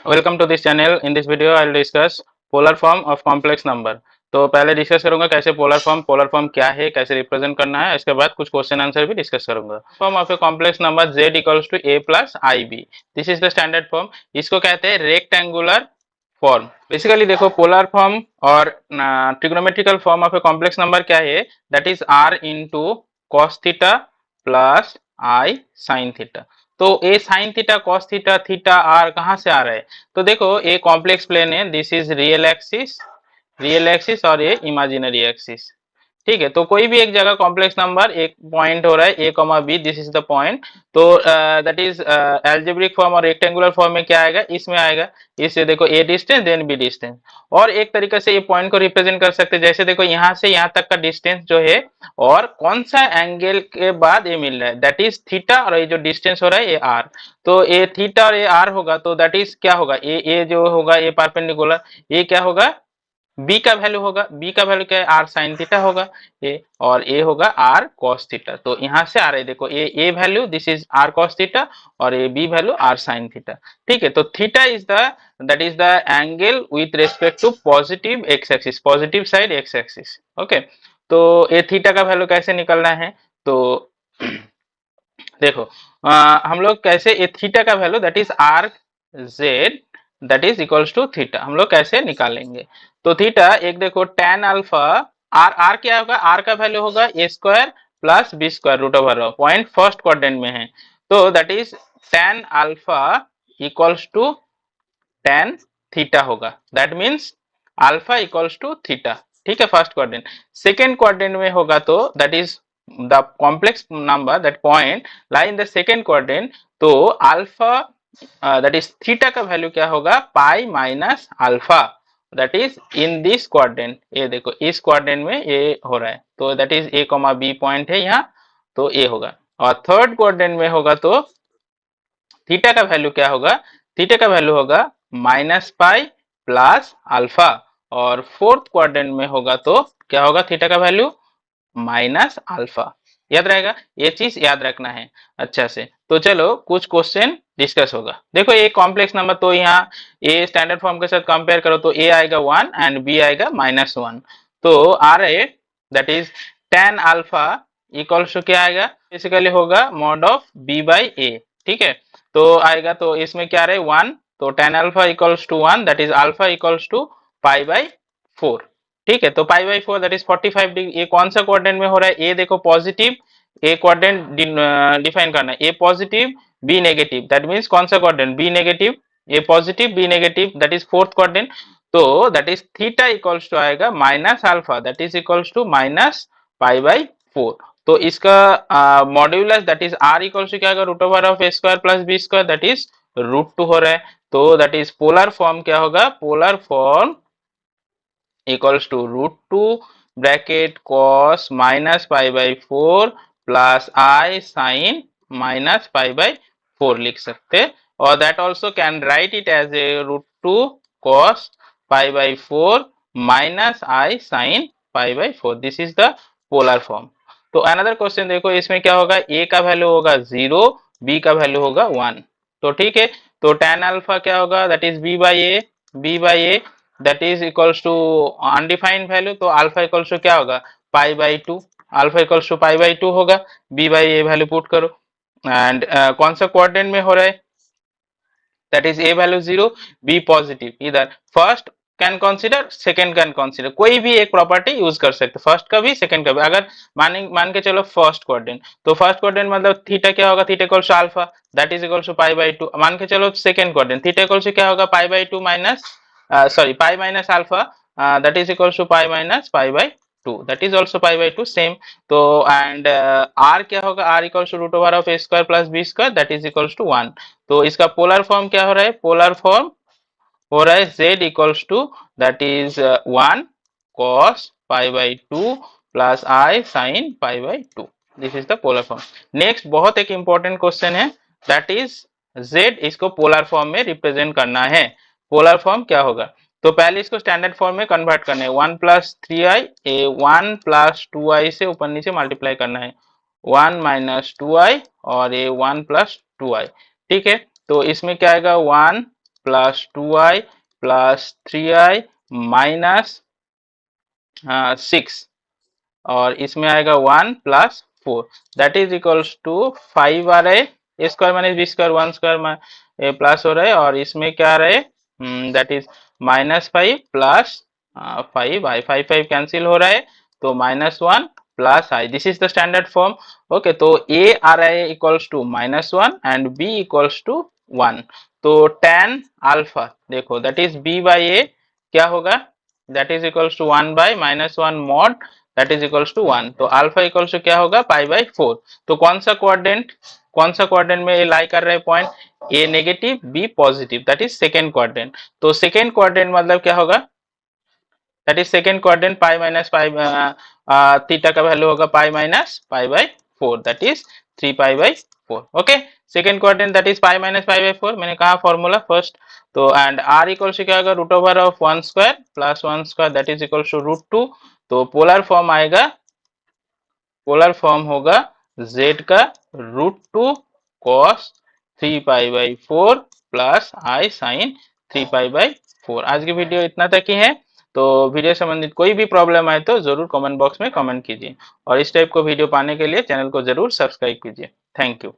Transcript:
Welcome to this channel. In this video I will discuss polar form of complex number. तो पहले discuss करूंगा कैसे polar form क्या है, कैसे रिप्रेजेंट करना है। इसके बाद कुछ क्वेश्चन आंसर भी डिस्कस करूंगा। Form of a complex number z equals to a plus i b, this is the standard form. इसको कहते हैं रेक्टेंगुलर फॉर्म। बेसिकली देखो, पोलर फॉर्म और trigonometrical form of a complex number क्या है, that is r into cos theta plus i sin theta. तो a sin theta cos theta theta r कहाँ से आ रहा है? तो देखो, ये कॉम्प्लेक्स प्लेन है, दिस इज रियल एक्सिस और ये इमेजिनरी एक्सिस। ठीक है, तो कोई भी एक जगह कॉम्प्लेक्स नंबर एक पॉइंट हो रहा है a comma b, this is the point. तो दैट इज एल्जेब्रिक फॉर्म और रेक्टेंगुलर फॉर्म में क्या आएगा, इसमें आएगा। इससे देखो a distance then b distance. और एक तरीके से ये पॉइंट को रिप्रेजेंट कर सकते हैं, जैसे देखो यहाँ से यहाँ तक का डिस्टेंस जो है और कौन सा एंगल के बाद ये मिल रहा है, दैट इज थीटा, और ये जो डिस्टेंस हो रहा है ये आर। तो ये थीटा और ये आर होगा, तो दैट इज क्या होगा, ये जो होगा ये परपेंडिकुलर, ये क्या होगा, बी का वैल्यू होगा। बी का वैल्यू क्या है, आर साइन थीटा होगा ए, और ए होगा आर कॉस थीटा। तो यहाँ से आ रहा है, देखो a value this is r cos theta और a b value r sin theta. ठीक है, तो theta is the that is the angle with respect to positive x axis, positive side x axis. Okay, तो ये theta का value कैसे निकलना है, तो देखो हम लोग कैसे, ये थीटा का value that is R Z that is equals to theta हम लोग कैसे निकालेंगे। तो थीटा एक देखो टेन अल्फा, आर आर क्या होगा, आर का वैल्यू होगा a square plus B square root over point first quadrant में है। तो that is tan alpha equals to tan theta होगा, that means alpha equals to theta. ठीक है, फर्स्ट क्वाड्रेंट। सेकेंड क्वाड्रेंट में होगा तो that is the complex number that point lie in the second quadrant. तो अल्फा दैट इज थीटा का value क्या होगा, pi minus alpha, that is in this quadrant. ये देखो इस क्वाड्रेंट में ये हो रहा है, तो that is A comma B point है यहाँ, तो ए होगा। और थर्ड क्वाड्रेंट में होगा तो थीटा का वैल्यू क्या होगा, थीटा का वैल्यू होगा माइनस पाई प्लस अल्फा। और फोर्थ क्वाड्रेंट में होगा तो क्या होगा, थीटा का वैल्यू माइनस अल्फा। याद रहेगा, ये चीज याद रखना है अच्छा से। तो चलो कुछ क्वेश्चन डिस्कस होगा। देखो ये कॉम्प्लेक्स नंबर, तो यहाँ ए स्टैंडर्ड फॉर्म के साथ कंपेयर करो तो ए आएगा 1 एंड बी आएगा -1। तो आ रहे that is tan alpha equals to क्या आएगा, बेसिकली होगा mod of B by A. ठीक है, तो आएगा, तो इसमें क्या रहे 1, तो tan alpha equals to 1 that is alpha equals to pi by 4। ठीक है, तो pi by 4 that is 45 degree. ये कौन सा क्वाड्रेंट में हो रहा है, ए देखो पॉजिटिव, ए क्वाड्रेंट डिफाइन करना है, a positive b negative, that means कौन सा quadrant, b negative, a positive b negative, that is fourth quadrant. तो that is theta equals to आएगा minus alpha that is equals to minus pi by 4। तो इसका modulus that is r equals to क्या होगा, root over of a square plus B square that is √2 हो रहा है। तो दैट इज पोलर फॉर्म क्या होगा, polar form equals to √2 bracket cos minus pi by 4 plus i sine minus pi by 4 लिख सकते। और that also can write it as a √2 cos pi by 4 minus i sine pi by 4, this is the polar form. तो another question देखो, इसमें क्या होगा, ए का value होगा 0, बी का वैल्यू होगा 1। तो ठीक है, तो टेन अल्फा क्या होगा, that is b by a that is equals to undefined value, तो अल्फा इक्वल्स टू क्या होगा, pi by 2, alpha equals to pi by 2 होगा। B by a value put करो एंड कौन सा क्वाड्रेंट में हो रहा है, that is a value 0, b positive, इधर first can consider, second can consider, कोई भी एक प्रॉपर्टी यूज कर सकते, फर्स्ट का भी सेकंड का भी। अगर मान के चलो फर्स्ट क्वाड्रेंट, तो फर्स्ट क्वाड्रेंट मतलब थीटा क्या होगा, theta equals to alpha that is equals to pi by 2। मान के चलो second quadrant, theta equals to क्या होगा, pi by 2 minus sorry pi minus alpha that is equals to pi minus pi by 2 that is also pi by 2 same. तो and R क्या होगा, R equals to root over of a square plus B square that is equals to 1। तो इसका polar form क्या हो रहा है, polar form हो रहा है z equals to that is 1 cos pi by 2 plus i sine pi by 2, this is the polar form. Next बहुत एक इंपॉर्टेंट क्वेश्चन है, दैट इज z इसको पोलर फॉर्म में रिप्रेजेंट करना है। पोलर फॉर्म क्या होगा, तो पहले इसको स्टैंडर्ड फॉर्म में कन्वर्ट करना है, 1 प्लस 3i, ए 1 प्लस 2i से ऊपर नीचे मल्टीप्लाई करना है, 1 माइनस 2i और ये 1 प्लस 2i। ठीक है, तो इसमें क्या आएगा, 1 plus 2i plus 3i minus 6 और इसमें आएगा 1 plus 4 that is equals to 5 आ रहे a square minus b square 1 square plus हो रहा है और इसमें क्या आ रहा है दैट इज -5 प्लस 5 5 5 कैंसिल हो रहा है तो -1 plus i this is the standard form okay तो ए आ रहा है equals to -1 and B equals to 1 तो tan अल्फा देखो that is b by A क्या होगा that is equals to 1 by -1 mod that is equals to 1 तो alpha equals to क्या होगा पाई बाई 4 तो कौन सा क्वाड्रेंट में ये लाई कर रहे हैं point A negative B positive that is second quadrant तो सेकेंड क्वाड्रेंट मतलब क्या होगा that is second quadrant pi minus pi theta का वैल्यू होगा pi minus pi by 4 that is 3 pi by 4 okay second quadrant that is pi minus pi by 4 मैंने कहा formula first तो and R equals to क्या होगा root over of 1 square plus 1 square that is equals to √2 तो polar form होगा z का √2 cos 3 pi by 4 plus i sine 3 pi by 4 आज की वीडियो इतना तक ही है तो वीडियो संबंधित कोई भी प्रॉब्लम आए तो जरूर कमेंट बॉक्स में कमेंट कीजिए और इस टाइप को वीडियो पाने के लिए चैनल को जरूर सब्सक्राइब कीजिए थैंक यू